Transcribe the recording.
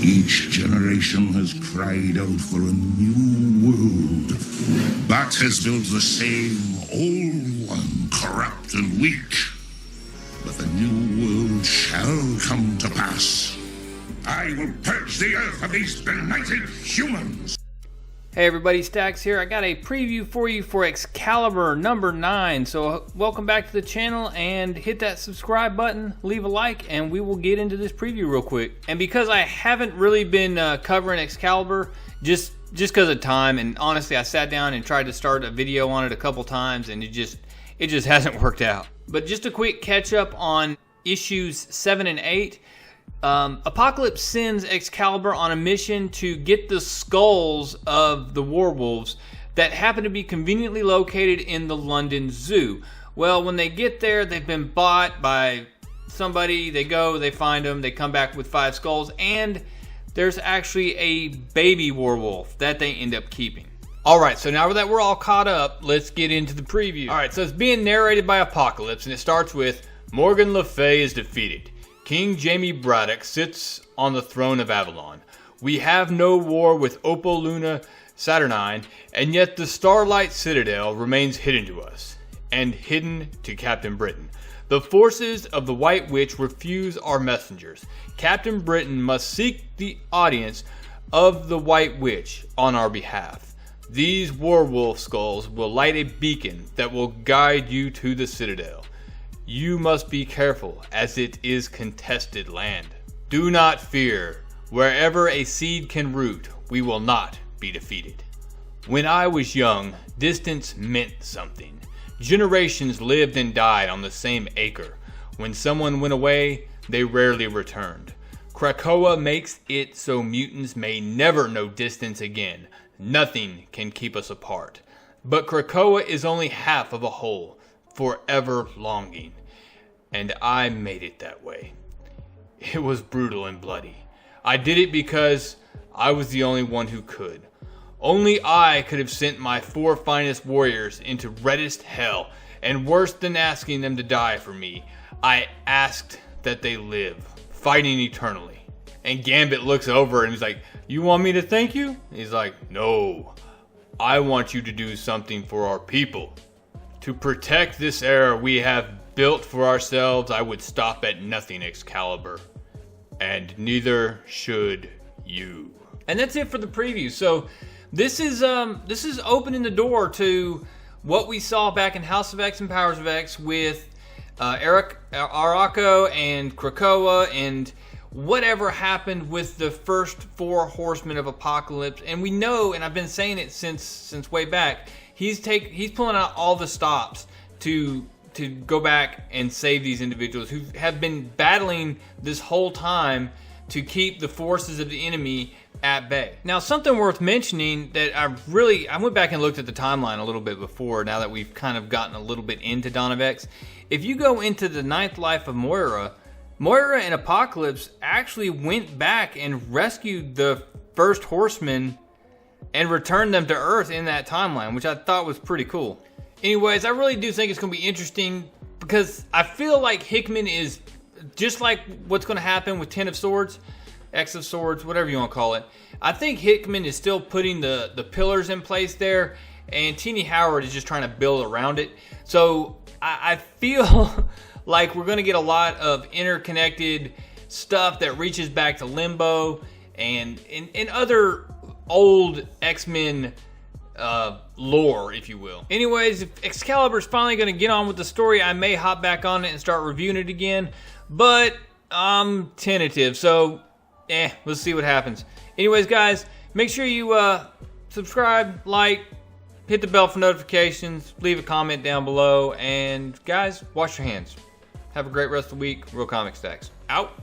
Each generation has cried out for a new world. Bat has built the same old one, corrupt and weak. But the new world shall come to pass. I will purge the earth of these benighted humans. Hey everybody, Stacks here. I got a preview for you for Excalibur number 9. So welcome back to the channel and hit that subscribe button, leave a like, and we will get into this preview real quick. And because I haven't really been covering Excalibur, just because of time, and honestly I sat down and tried to start a video on it a couple times and it just hasn't worked out. But just a quick catch up on issues 7 and 8. Apocalypse sends Excalibur on a mission to get the skulls of the werewolves that happen to be conveniently located in the London Zoo. Well, when they get there, they've been bought by somebody. They go, they find them, they come back with 5 skulls, and there's actually a baby werewolf that they end up keeping. Alright, so now that we're all caught up, let's get into the preview. Alright, so it's being narrated by Apocalypse, and it starts with, Morgan Le Fay is defeated. King Jaime Braddock sits on the throne of Avalon. We have no war with Opal Luna Saturnine, and yet the Starlight Citadel remains hidden to us, and hidden to Captain Britain. The forces of the White Witch refuse our messengers. Captain Britain must seek the audience of the White Witch on our behalf. These werewolf skulls will light a beacon that will guide you to the Citadel. You must be careful, as it is contested land. Do not fear. Wherever a seed can root, we will not be defeated. When I was young, distance meant something. Generations lived and died on the same acre. When someone went away, they rarely returned. Krakoa makes it so mutants may never know distance again. Nothing can keep us apart. But Krakoa is only half of a whole. Forever longing, and I made it that way. It was brutal and bloody. I did it because I was the only one who could. Only I could have sent my 4 finest warriors into reddest hell, and worse than asking them to die for me, I asked that they live, fighting eternally. And Gambit looks over and he's like, "You want me to thank you?" He's like, "No, I want you to do something for our people. To protect this era we have built for ourselves, I would stop at nothing, Excalibur. And neither should you." And that's it for the preview. So this is opening the door to what we saw back in House of X and Powers of X with Arakko and Krakoa and whatever happened with the first 4 Horsemen of Apocalypse. And we know, and I've been saying it since way back, he's pulling out all the stops to go back and save these individuals who have been battling this whole time to keep the forces of the enemy at bay. Now, something worth mentioning that I went back and looked at the timeline a little bit before, now that we've kind of gotten a little bit into Dawn of X. If you go into the 9th life of Moira and Apocalypse actually went back and rescued the first Horsemen and return them to Earth in that timeline, which I thought was pretty cool. Anyways, I really do think it's going to be interesting because I feel like Hickman is just like what's going to happen with 10 of Swords, X of Swords, whatever you want to call it. I think Hickman is still putting the pillars in place there, and Tini Howard is just trying to build around it. So I feel like we're going to get a lot of interconnected stuff that reaches back to Limbo and other old X-Men lore, if you will. Anyways, if Excalibur's finally going to get on with the story, I may hop back on it and start reviewing it again, but I'm tentative, so let's see what happens. Anyways, guys, make sure you subscribe, like, hit the bell for notifications, leave a comment down below, and guys, wash your hands. Have a great rest of the week. Real Comic Stacks. Out.